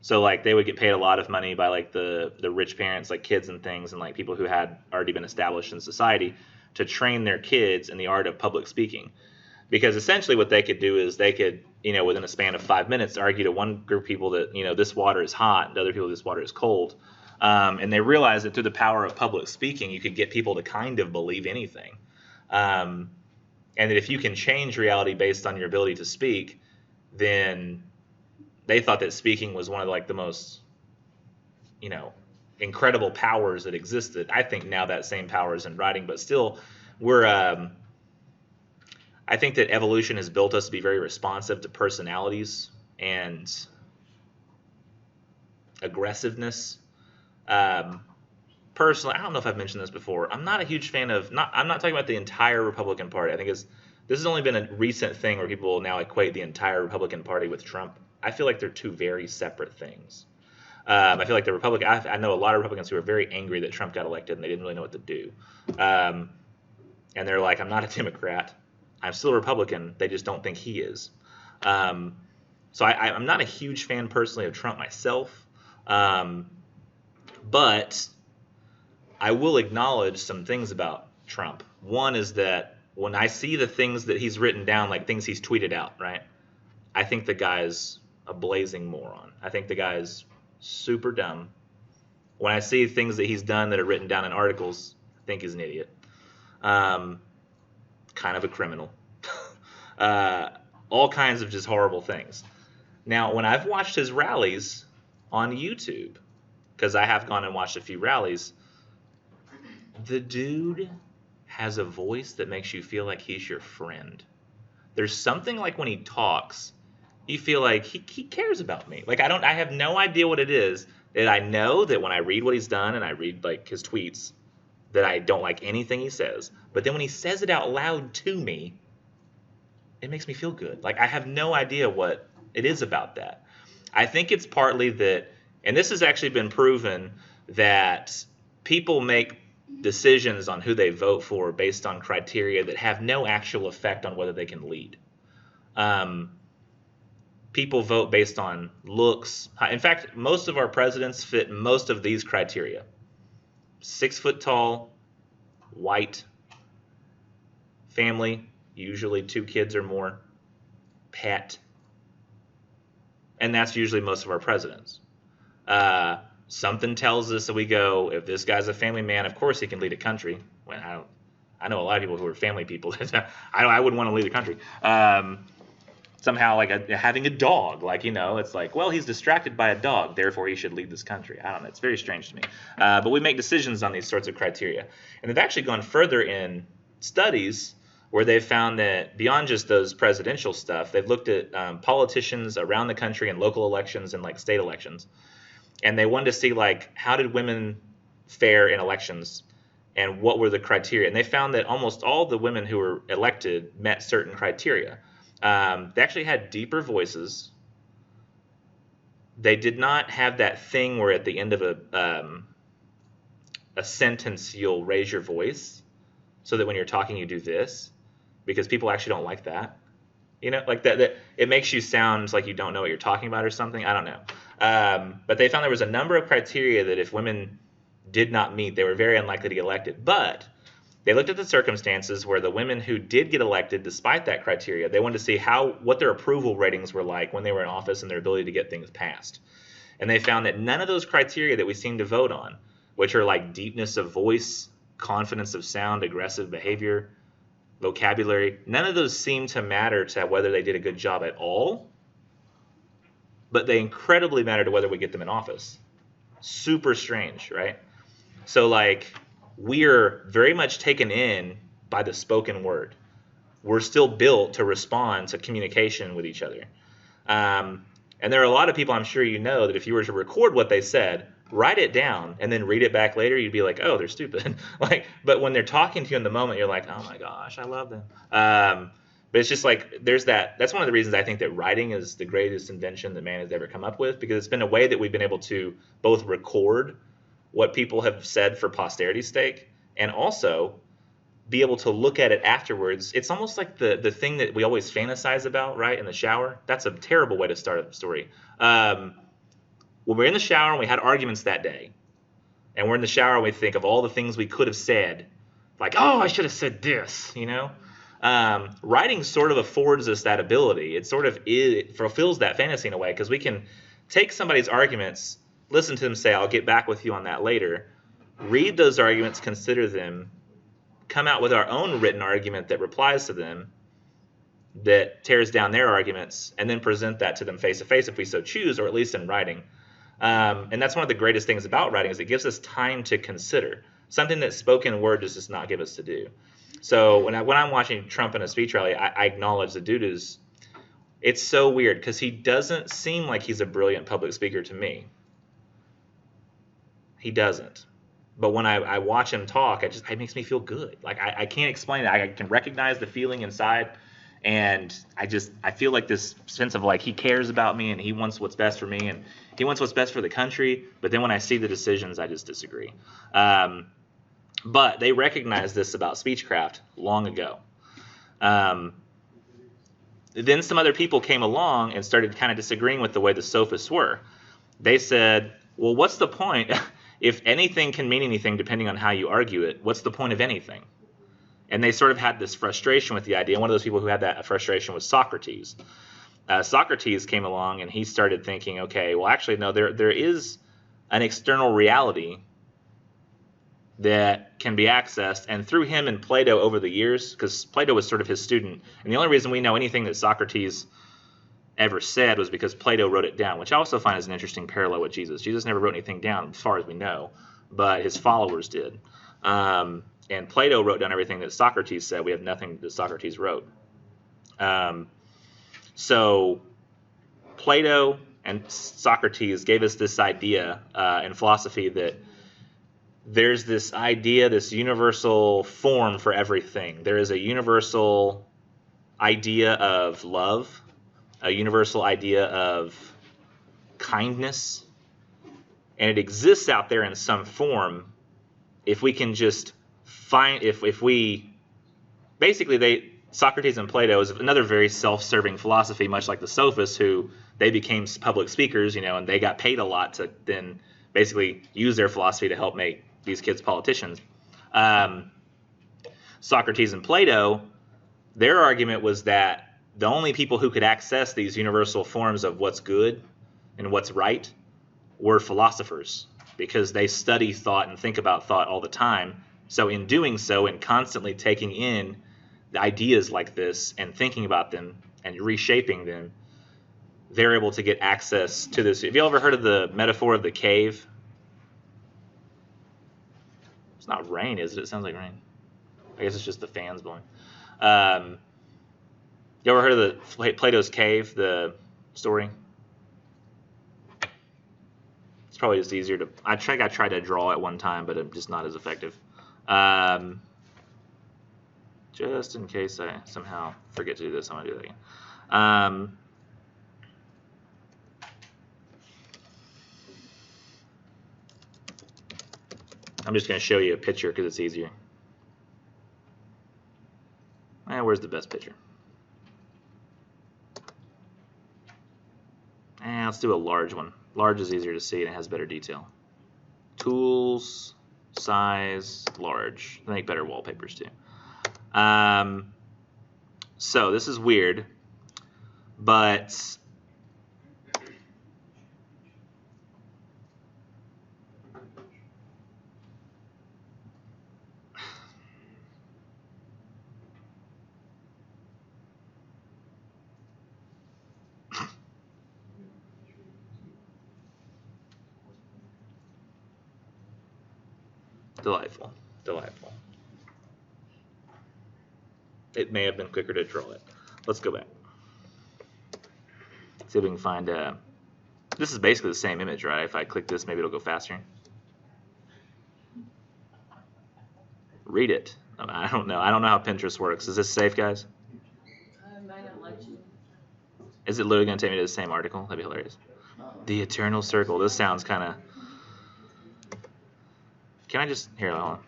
So like they would get paid a lot of money by like the rich parents, like kids and things, and like people who had already been established in society to train their kids in the art of public speaking. Because essentially what they could do is they could, within a span of 5 minutes, argue to one group of people that, this water is hot, and to other people this water is cold. And they realized that through the power of public speaking, you could get people to kind of believe anything. And that if you can change reality based on your ability to speak, then they thought that speaking was one of like the most, incredible powers that existed. I think now that same power is in writing, but still, I think that evolution has built us to be very responsive to personalities and aggressiveness. Personally, I don't know if I've mentioned this before. I'm not a huge fan of. I'm not talking about the entire Republican Party. I think this has only been a recent thing where people now equate the entire Republican Party with Trump. I feel like they're two very separate things. I feel like the Republican. I know a lot of Republicans who are very angry that Trump got elected and they didn't really know what to do. And they're like, I'm not a Democrat. I'm still a Republican. They just don't think he is. So I'm not a huge fan personally of Trump myself. But I will acknowledge some things about Trump. One is that when I see the things that he's written down, like things he's tweeted out, right? I think the guy's a blazing moron. I think the guy's super dumb. When I see things that he's done that are written down in articles, I think he's an idiot. Kind of a criminal. All kinds of just horrible things. Now, when I've watched his rallies on YouTube, because I have gone and watched a few rallies, the dude has a voice that makes you feel like he's your friend. There's something like when he talks, you feel like he cares about me. Like I have no idea what it is, that I know that when I read what he's done and I read like his tweets, that I don't like anything he says. But then when he says it out loud to me, it makes me feel good. Like I have no idea what it is about that. I think it's partly that, and this has actually been proven, that people make decisions on who they vote for based on criteria that have no actual effect on whether they can lead. People vote based on looks. In fact, most of our presidents fit most of these criteria. 6 foot tall, white, family, usually 2 kids or more, pet, and that's usually most of our presidents. Something tells us that we go, if this guy's a family man, of course he can lead a country. Well, I know a lot of people who are family people. I wouldn't want to lead a country. Somehow, like having a dog, it's like, well, he's distracted by a dog, therefore he should lead this country. I don't know. It's very strange to me. But we make decisions on these sorts of criteria. And they've actually gone further in studies where they've found that beyond just those presidential stuff, they've looked at politicians around the country and local elections and like state elections. And they wanted to see like how did women fare in elections and what were the criteria. And they found that almost all the women who were elected met certain criteria. They actually had deeper voices. They did not have that thing where at the end of a sentence you'll raise your voice so that when you're talking you do this, because people actually don't like that. Like that it makes you sound like you don't know what you're talking about or something. I don't know. But they found there was a number of criteria that if women did not meet, they were very unlikely to get elected. But they looked at the circumstances where the women who did get elected, despite that criteria, they wanted to see what their approval ratings were like when they were in office and their ability to get things passed. And they found that none of those criteria that we seem to vote on, which are like deepness of voice, confidence of sound, aggressive behavior, vocabulary, none of those seem to matter to whether they did a good job at all, but they incredibly matter to whether we get them in office. Super strange, right? So like we're very much taken in by the spoken word. We're still built to respond to communication with each other. And there are a lot of people, I'm sure you know, that if you were to record what they said, write it down, and then read it back later, you'd be like, oh, they're stupid. But when they're talking to you in the moment, you're like, oh my gosh, I love them. But it's just like that's one of the reasons I think that writing is the greatest invention that man has ever come up with, because it's been a way that we've been able to both record what people have said for posterity's sake and also be able to look at it afterwards. It's almost like the thing that we always fantasize about, right, in the shower. That's a terrible way to start a story. When we're in the shower and we had arguments that day, and we're in the shower and we think of all the things we could have said, like, oh, I should have said this, Writing sort of affords us that ability. It fulfills that fantasy in a way, because we can take somebody's arguments, listen to them say, I'll get back with you on that later, read those arguments, consider them, come out with our own written argument that replies to them, that tears down their arguments, and then present that to them face to face if we so choose, or at least in writing. And that's one of the greatest things about writing, is it gives us time to consider, something that spoken word does just not give us to do. So when I'm watching Trump in a speech rally, I acknowledge the dude is, it's so weird because he doesn't seem like he's a brilliant public speaker to me. He doesn't. But when I watch him talk, it makes me feel good. Like I can't explain it. I can recognize the feeling inside, and I feel like this sense of like he cares about me and he wants what's best for me and he wants what's best for the country. But then when I see the decisions, I just disagree. But they recognized this about speechcraft long ago. Then some other people came along and started kind of disagreeing with the way the sophists were. They said, well, what's the point? If anything can mean anything depending on how you argue it, what's the point of anything? And they sort of had this frustration with the idea. One of those people who had that frustration was Socrates. Socrates came along and he started thinking, okay, well, actually, no, there is an external reality that can be accessed. And through him and Plato over the years, because Plato was sort of his student, and the only reason we know anything that Socrates ever said was because Plato wrote it down, which I also find is an interesting parallel with Jesus. Jesus never wrote anything down as far as we know, but his followers did. And Plato wrote down everything that Socrates said. We have nothing that Socrates wrote. So Plato and Socrates gave us this idea in philosophy that there's this idea, this universal form for everything. There is a universal idea of love, a universal idea of kindness, and it exists out there in some form if we can just find, if we, basically Socrates and Plato is another very self-serving philosophy, much like the Sophists, who they became public speakers, and they got paid a lot to then basically use their philosophy to help make these kids politicians. Socrates and Plato, their argument was that the only people who could access these universal forms of what's good and what's right were philosophers, because they study thought and think about thought all the time. So in doing so and constantly taking in the ideas like this and thinking about them and reshaping them, they're able to get access to this. Have you ever heard of the metaphor of the cave? It's not rain, is it? It sounds like rain. I guess it's just the fans blowing. You ever heard of the Plato's Cave, the story? It's probably just easier to. I tried to draw it one time, but I'm just not as effective. Just in case I somehow forget to do this, I'm gonna do that again. I'm just gonna show you a picture because it's easier. Where's the best picture? Let's do a large one. Large is easier to see and it has better detail. Tools, size, large. They make better wallpapers too. So this is weird, but delightful, delightful. It may have been quicker to draw it. Let's go back. See if we can find. This is basically the same image, right? If I click this, maybe it'll go faster. Read it. I don't know. I don't know how Pinterest works. Is this safe, guys? Might not let you. Is it literally going to take me to the same article? That'd be hilarious. The Eternal Circle. This sounds kind of. Can I just here? Hold on.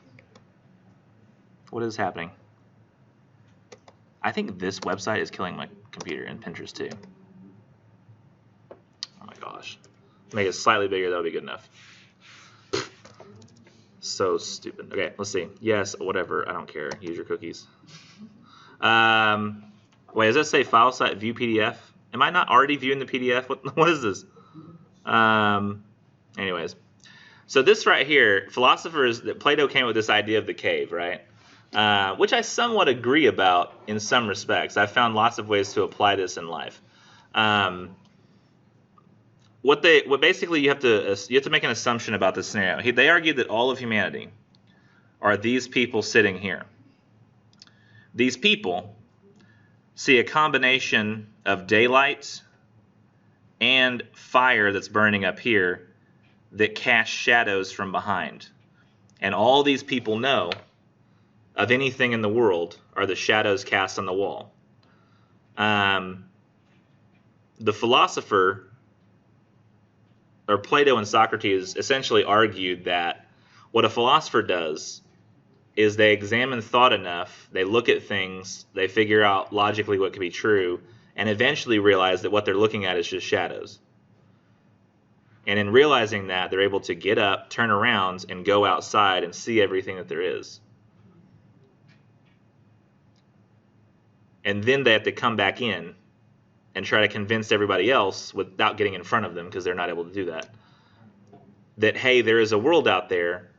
What is happening? I think this website is killing my computer and Pinterest too. Oh my gosh. Make it slightly bigger, that'll be good enough. So stupid. Okay, let's see. Yes, whatever. I don't care. Use your cookies. Wait, does that say file site view PDF? Am I not already viewing the PDF? What is this? Anyways, so this right here, philosophers, that Plato came up with this idea of the cave, right? Which I somewhat agree about in some respects. I've found lots of ways to apply this in life. What basically you have to make an assumption about this scenario. They argued that all of humanity are these people sitting here. These people see a combination of daylight and fire that's burning up here that casts shadows from behind. And all these people know of anything in the world are the shadows cast on the wall. The philosopher, or Plato and Socrates, essentially argued that what a philosopher does is they examine thought enough, they look at things, they figure out logically what could be true, and eventually realize that what they're looking at is just shadows. And in realizing that, they're able to get up, turn around, and go outside and see everything that there is. And then they have to come back in and try to convince everybody else without getting in front of them, because they're not able to do that, that, hey, there is a world out there,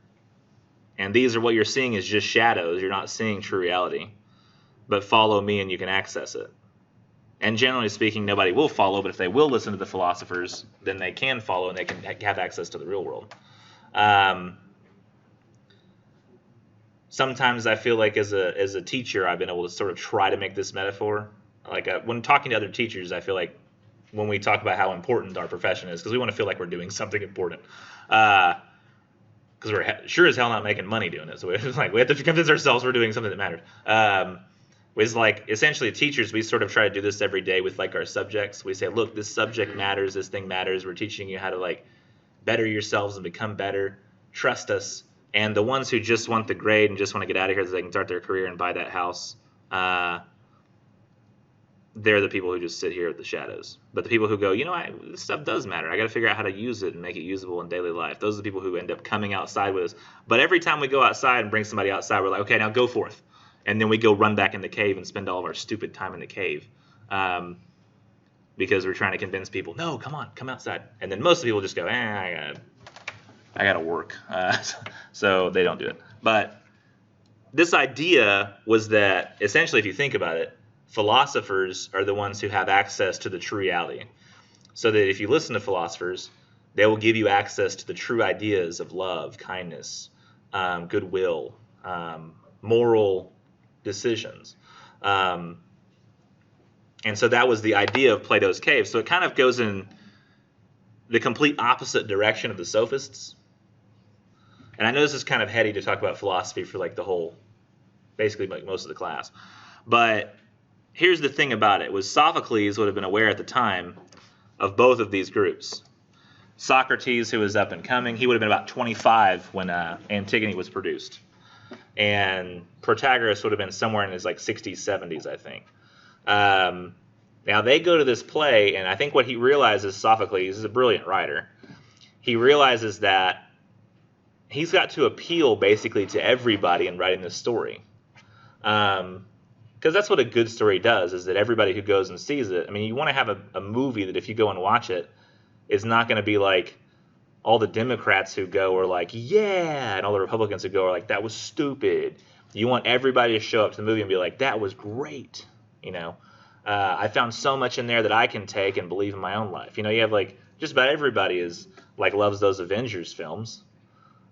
and these are what you're seeing is just shadows. You're not seeing true reality. But follow me and you can access it. And generally speaking, nobody will follow, but if they will listen to the philosophers, then they can follow and they can have access to the real world. Sometimes I feel like as a teacher, I've been able to sort of try to make this metaphor. Like when talking to other teachers, I feel like when we talk about how important our profession is, because we want to feel like we're doing something important. Because we're sure as hell not making money doing it. So we have to convince ourselves we're doing something that matters. With like essentially teachers, we sort of try to do this every day with like our subjects. We say, look, this subject matters, this thing matters. We're teaching you how to like better yourselves and become better. Trust us. And the ones who just want the grade and just want to get out of here so they can start their career and buy that house, they're the people who just sit here at the shadows. But the people who go, this stuff does matter. I got to figure out how to use it and make it usable in daily life. Those are the people who end up coming outside with us. But every time we go outside and bring somebody outside, we're like, okay, now go forth. And then we go run back in the cave and spend all of our stupid time in the cave, because we're trying to convince people, no, come on, come outside. And then most of the people just go, I gotta work, so they don't do it. But this idea was that essentially, if you think about it, philosophers are the ones who have access to the true reality. So that if you listen to philosophers, they will give you access to the true ideas of love, kindness, goodwill, moral decisions. And so that was the idea of Plato's cave. So it kind of goes in the complete opposite direction of the Sophists. And I know this is kind of heady to talk about philosophy for like the whole, basically like most of the class. But here's the thing about it, was Sophocles would have been aware at the time of both of these groups. Socrates, who was up and coming, he would have been about 25 when Antigone was produced. And Protagoras would have been somewhere in his like 60s, 70s, I think. Now they go to this play, and I think what he realizes, Sophocles is a brilliant writer. He realizes that he's got to appeal basically to everybody in writing this story. Because that's what a good story does, is that everybody who goes and sees it, I mean, you want to have a movie that if you go and watch it, is not going to be like all the Democrats who go are like, yeah, and all the Republicans who go are like, that was stupid. You want everybody to show up to the movie and be like, that was great. I found so much in there that I can take and believe in my own life. You have like, just about everybody is like, loves those Avengers films.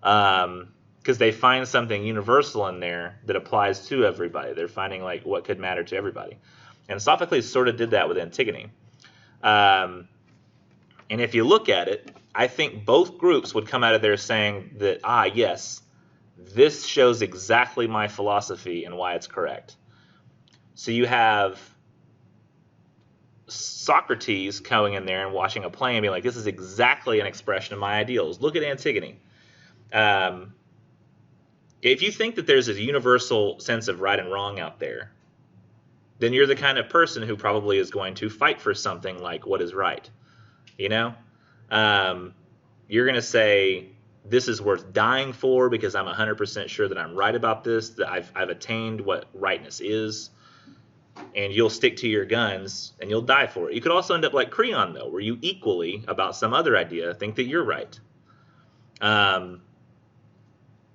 Because they find something universal in there that applies to everybody. They're finding like what could matter to everybody. And Sophocles sort of did that with Antigone. And if you look at it, I think both groups would come out of there saying that, yes, this shows exactly my philosophy and why it's correct. So you have Socrates going in there and watching a play and being like, this is exactly an expression of my ideals. Look at Antigone. If you think that there's a universal sense of right and wrong out there, then you're the kind of person who probably is going to fight for something like what is right. You're going to say, this is worth dying for because I'm 100% sure that I'm right about this, that I've attained what rightness is, and you'll stick to your guns and you'll die for it. You could also end up like Creon, though, where you equally, about some other idea, think that you're right.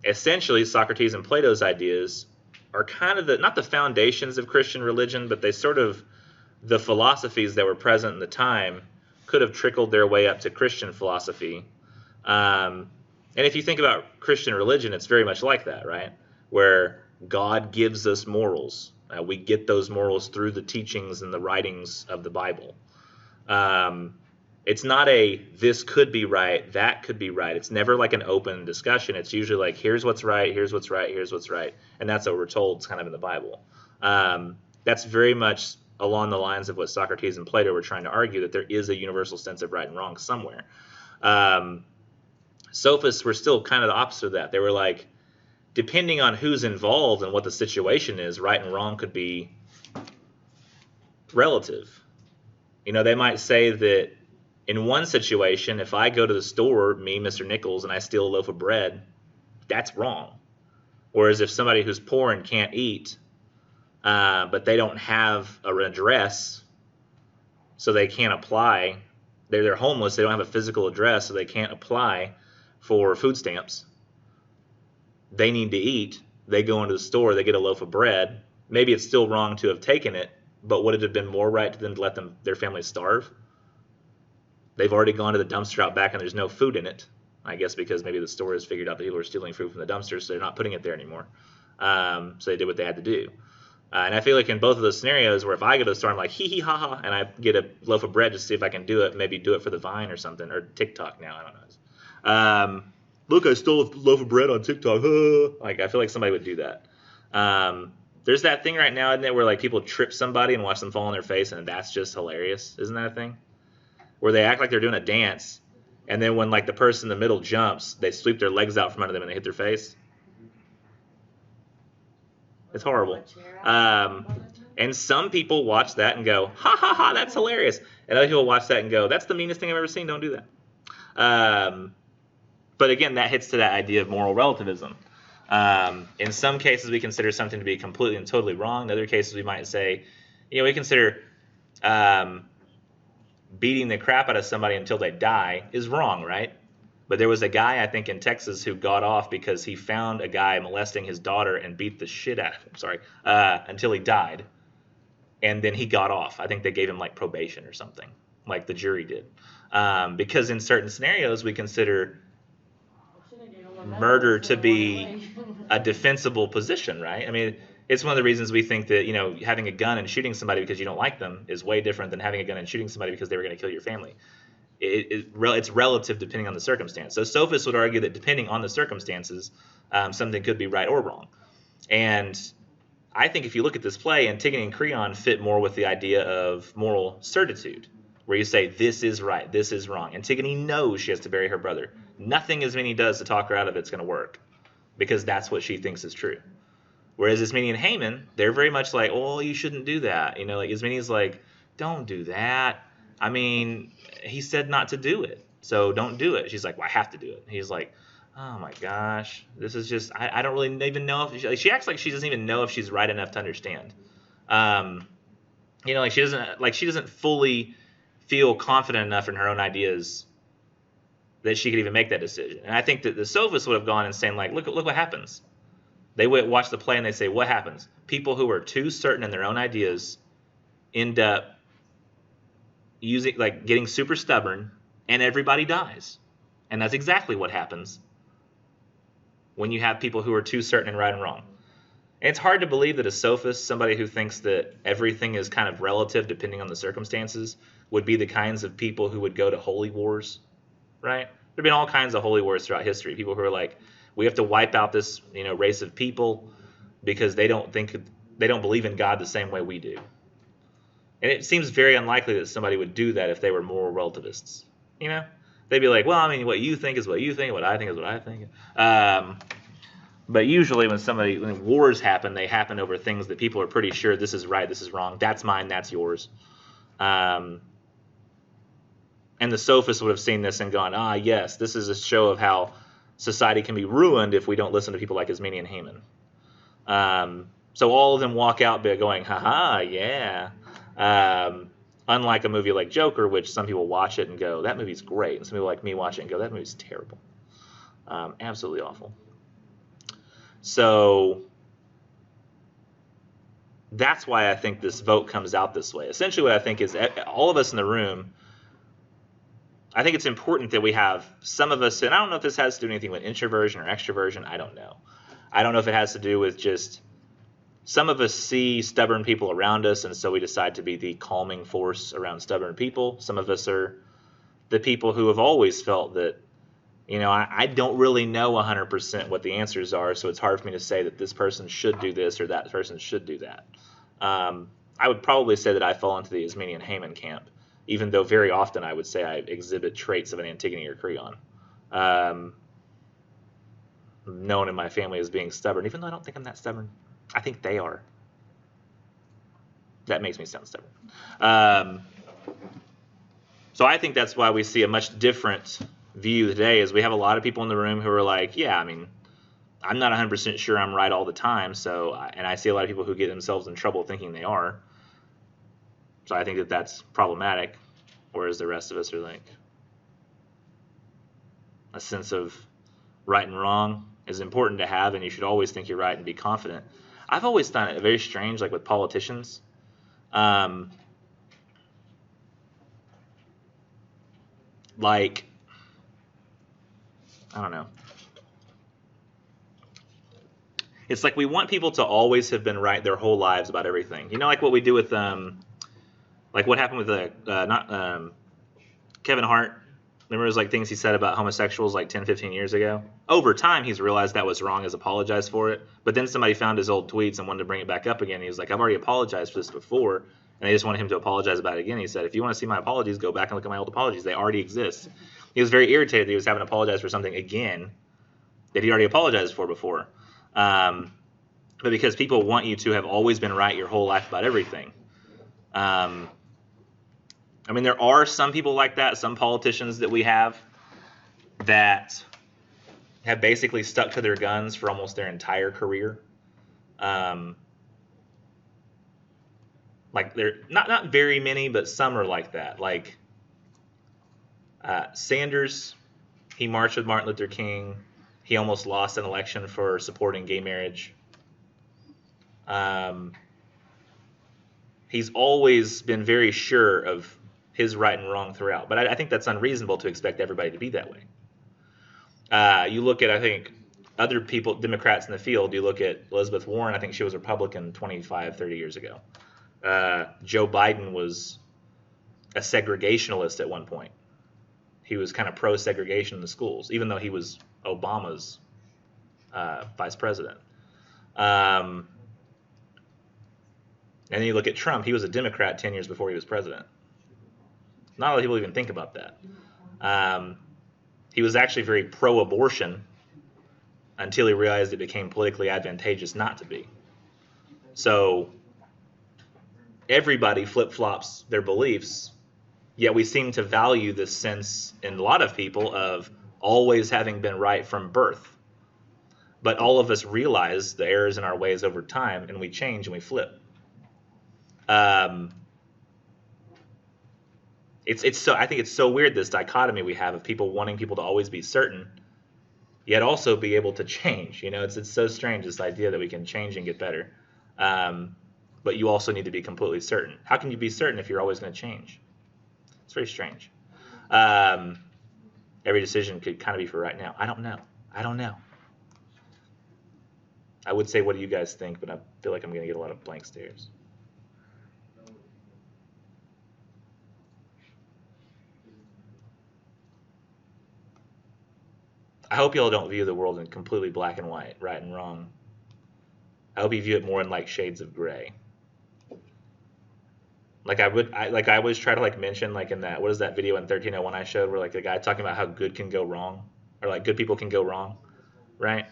Essentially, Socrates and Plato's ideas are kind of not the foundations of Christian religion, but they sort of, the philosophies that were present in the time could have trickled their way up to Christian philosophy. And if you think about Christian religion, it's very much like that, right? Where God gives us morals. We get those morals through the teachings and the writings of the Bible. It's not this could be right, that could be right. It's never like an open discussion. It's usually like, here's what's right, here's what's right, here's what's right. And that's what we're told. It's kind of in the Bible. That's very much along the lines of what Socrates and Plato were trying to argue, that there is a universal sense of right and wrong somewhere. Sophists were still kind of the opposite of that. They were like, depending on who's involved and what the situation is, right and wrong could be relative. They might say that in one situation, if I go to the store, me, Mr. Nichols, and I steal a loaf of bread, that's wrong. Whereas if somebody who's poor and can't eat, but they don't have an address, so they can't apply, they're homeless, they don't have a physical address, so they can't apply for food stamps. They need to eat. They go into the store, they get a loaf of bread. Maybe it's still wrong to have taken it, but would it have been more right to them to let their family starve? They've already gone to the dumpster out back and there's no food in it. I guess because maybe the store has figured out that people are stealing food from the dumpster, so they're not putting it there anymore. So they did what they had to do. And I feel like in both of those scenarios where if I go to the store, I'm like, hee hee ha ha, and I get a loaf of bread to see if I can do it, maybe do it for the Vine or something, or TikTok now, I don't know. Look, I stole a loaf of bread on TikTok. Like, I feel like somebody would do that. There's that thing right now, isn't it, where like people trip somebody and watch them fall on their face, and that's just hilarious. Isn't that a thing? Where they act like they're doing a dance, and then when like the person in the middle jumps, they sweep their legs out from under them and they hit their face. It's horrible. And some people watch that and go, ha ha ha, that's hilarious. And other people watch that and go, that's the meanest thing I've ever seen, don't do that. But again, that hits to that idea of moral relativism. In some cases, we consider something to be completely and totally wrong. In other cases, we might say, we consider beating the crap out of somebody until they die is wrong, right? But there was a guy, I think, in Texas who got off because he found a guy molesting his daughter and beat the shit out of him, until he died. And then he got off. I think they gave him like probation or something, like the jury did. Because in certain scenarios, we consider murder to be a defensible position, right? I mean, it's one of the reasons we think that, having a gun and shooting somebody because you don't like them is way different than having a gun and shooting somebody because they were going to kill your family. It's relative depending on the circumstance. So sophists would argue that depending on the circumstances, something could be right or wrong. And I think if you look at this play, Antigone and Creon fit more with the idea of moral certitude, where you say, this is right, this is wrong. Antigone knows she has to bury her brother. Nothing Ismene does to talk her out of it's going to work, because that's what she thinks is true. Whereas Ismene and Haman, they're very much like, oh, you shouldn't do that. Like Ismene's like, don't do that. I mean, he said not to do it, so don't do it. She's like, well, I have to do it. He's like, oh my gosh, this is just, I don't really even know if, she acts like she doesn't even know if she's right enough to understand. Like she doesn't fully feel confident enough in her own ideas that she could even make that decision. And I think that the sophists would have gone and saying, like, look what happens. They would watch the play and they say, what happens? People who are too certain in their own ideas end up getting super stubborn, and everybody dies. And that's exactly what happens when you have people who are too certain in right and wrong. And it's hard to believe that a sophist, somebody who thinks that everything is kind of relative depending on the circumstances, would be the kinds of people who would go to holy wars, right? There have been all kinds of holy wars throughout history. People who are like, we have to wipe out this, race of people because they don't believe in God the same way we do. And it seems very unlikely that somebody would do that if they were moral relativists. They'd be like, well, I mean, what you think is what you think, what I think is what I think. But usually when wars happen, they happen over things that people are pretty sure this is right, this is wrong, that's mine, that's yours. And the sophists would have seen this and gone, yes, this is a show of how society can be ruined if we don't listen to people like Ismene and Haman. So all of them walk out going, ha-ha, yeah. Unlike a movie like Joker, which some people watch it and go, that movie's great. And some people like me watch it and go, that movie's terrible. Absolutely awful. So that's why I think this vote comes out this way. Essentially, what I think is all of us in the room, I think it's important that we have some of us, and I don't know if this has to do anything with introversion or extroversion. I don't know. I don't know if it has to do with just some of us see stubborn people around us, and so we decide to be the calming force around stubborn people. Some of us are the people who have always felt that, I don't really know 100% what the answers are, so it's hard for me to say that this person should do this or that person should do that. I would probably say that I fall into the Ismene and Haman camp, even though very often I would say I exhibit traits of an Antigone or Creon. Known in my family as being stubborn, even though I don't think I'm that stubborn. I think they are. That makes me sound stubborn. So I think that's why we see a much different view today, is we have a lot of people in the room who are like, yeah, I mean, I'm not 100% sure I'm right all the time. And I see a lot of people who get themselves in trouble thinking they are. So I think that that's problematic. Whereas the rest of us are like, a sense of right and wrong is important to have, and you should always think you're right and be confident. I've always found it very strange, like with politicians. Like, I don't know. It's like we want people to always have been right their whole lives about everything. Like what we do with, like what happened with Kevin Hart. Remember, there's like things he said about homosexuals like 10, 15 years ago. Over time, he's realized that was wrong, has apologized for it. But then somebody found his old tweets and wanted to bring it back up again. He was like, I've already apologized for this before. And they just wanted him to apologize about it again. He said, if you want to see my apologies, go back and look at my old apologies. They already exist. He was very irritated that he was having to apologize for something again that he already apologized for before. But because people want you to have always been right your whole life about everything. I mean, there are some people like that, some politicians that we have that have basically stuck to their guns for almost their entire career. Like they're not very many, but some are like that. Like Sanders, he marched with Martin Luther King. He almost lost an election for supporting gay marriage. He's always been very sure of his right and wrong throughout. But I think that's unreasonable to expect everybody to be that way. You look at, I think, other people, Democrats in the field. You look at Elizabeth Warren. I think she was Republican 25, 30 years ago. Joe Biden was a segregationalist at one point. He was kind of pro-segregation in the schools, even though he was Obama's vice president. And then you look at Trump. He was a Democrat 10 years before he was president. Not a lot of people even think about that. He was actually very pro-abortion until he realized it became politically advantageous not to be. So everybody flip-flops their beliefs, yet we seem to value this sense in a lot of people of always having been right from birth. But all of us realize the errors in our ways over time, and we change and we flip. I think it's so weird, this dichotomy we have of people wanting people to always be certain, yet also be able to change. It's so strange, this idea that we can change and get better. But you also need to be completely certain. How can you be certain if you're always going to change? It's very strange. Every decision could kind of be for right now. I don't know. I would say, what do you guys think? But I feel like I'm going to get a lot of blank stares. I hope y'all don't view the world in completely black and white, right and wrong. I hope you view it more in like shades of gray. Like I always try to like mention, like in that, what is that video in 1301 I showed, where like the guy talking about how good can go wrong, or like good people can go wrong, right?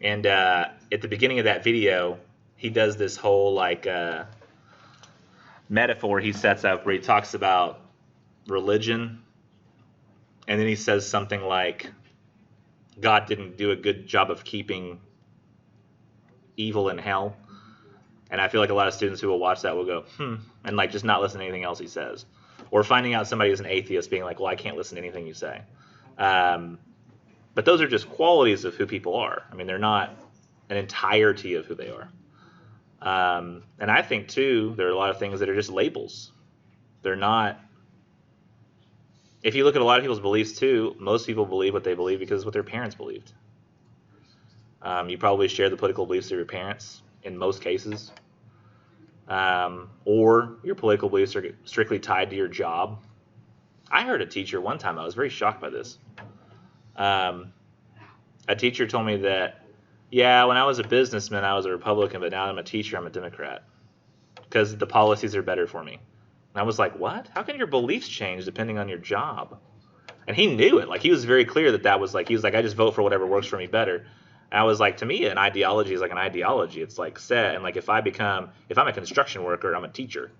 And at the beginning of that video, he does this whole like metaphor he sets up where he talks about religion, and then he says something like, God didn't do a good job of keeping evil in hell. And I feel like a lot of students who will watch that will go, and like just not listen to anything else he says. Or finding out somebody is an atheist being like, well, I can't listen to anything you say. But those are just qualities of who people are. I mean, they're not an entirety of who they are. And I think, too, there are a lot of things that are just labels. They're not. If you look at a lot of people's beliefs, too, most people believe what they believe because it's what their parents believed. You probably share the political beliefs of your parents in most cases. Or your political beliefs are strictly tied to your job. I heard a teacher one time, I was very shocked by this. A teacher told me that, yeah, when I was a businessman, I was a Republican, but now I'm a teacher, I'm a Democrat. Because the policies are better for me. And I was like, what? How can your beliefs change depending on your job? And he knew it. Like, he was very clear that was like, he was like, I just vote for whatever works for me better. And I was like, to me, an ideology is like an ideology. It's like set. And like, if I'm a construction worker, I'm a teacher.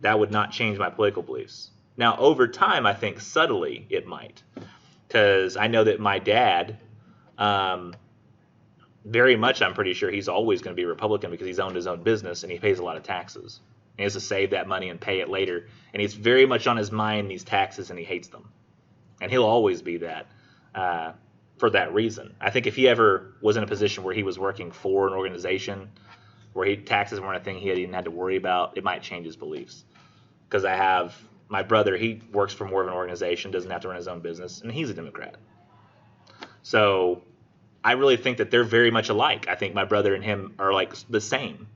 That would not change my political beliefs. Now, over time, I think subtly it might. Because I know that my dad, very much, I'm pretty sure he's always going to be a Republican because he's owned his own business and he pays a lot of taxes. He has to save that money and pay it later. And it's very much on his mind, these taxes, and he hates them. And he'll always be that for that reason. I think if he ever was in a position where he was working for an organization where taxes weren't a thing he even had to worry about, it might change his beliefs. Because I have my brother, he works for more of an organization, doesn't have to run his own business, and he's a Democrat. So I really think that they're very much alike. I think my brother and him are like the same,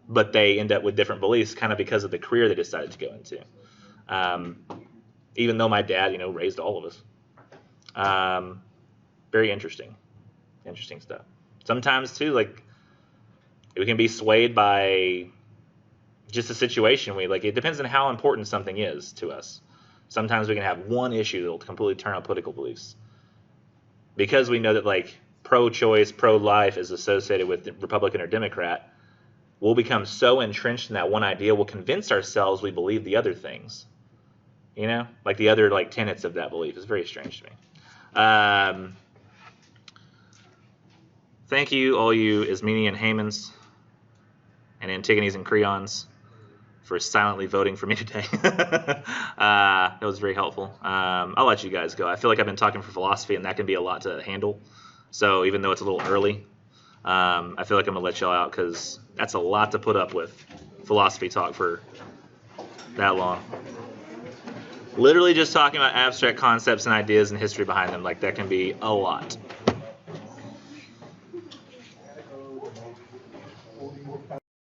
but they end up with different beliefs kind of because of the career they decided to go into. Even though my dad, raised all of us. Very interesting stuff. Sometimes too, like we can be swayed by just a situation. It depends on how important something is to us. Sometimes we can have one issue that will completely turn our political beliefs because we know that like pro-choice, pro-life is associated with Republican or Democrat. We'll become so entrenched in that one idea, we'll convince ourselves we believe the other things. Like the other like tenets of that belief. Is very strange to me. Thank you, all you Ismeni and Hamans and Antigones and Creons for silently voting for me today. That was very helpful. I'll let you guys go. I feel like I've been talking for philosophy, and that can be a lot to handle. So even though it's a little early, I feel like I'm going to let y'all out because that's a lot to put up with, philosophy talk for that long. Literally just talking about abstract concepts and ideas and history behind them, like that can be a lot.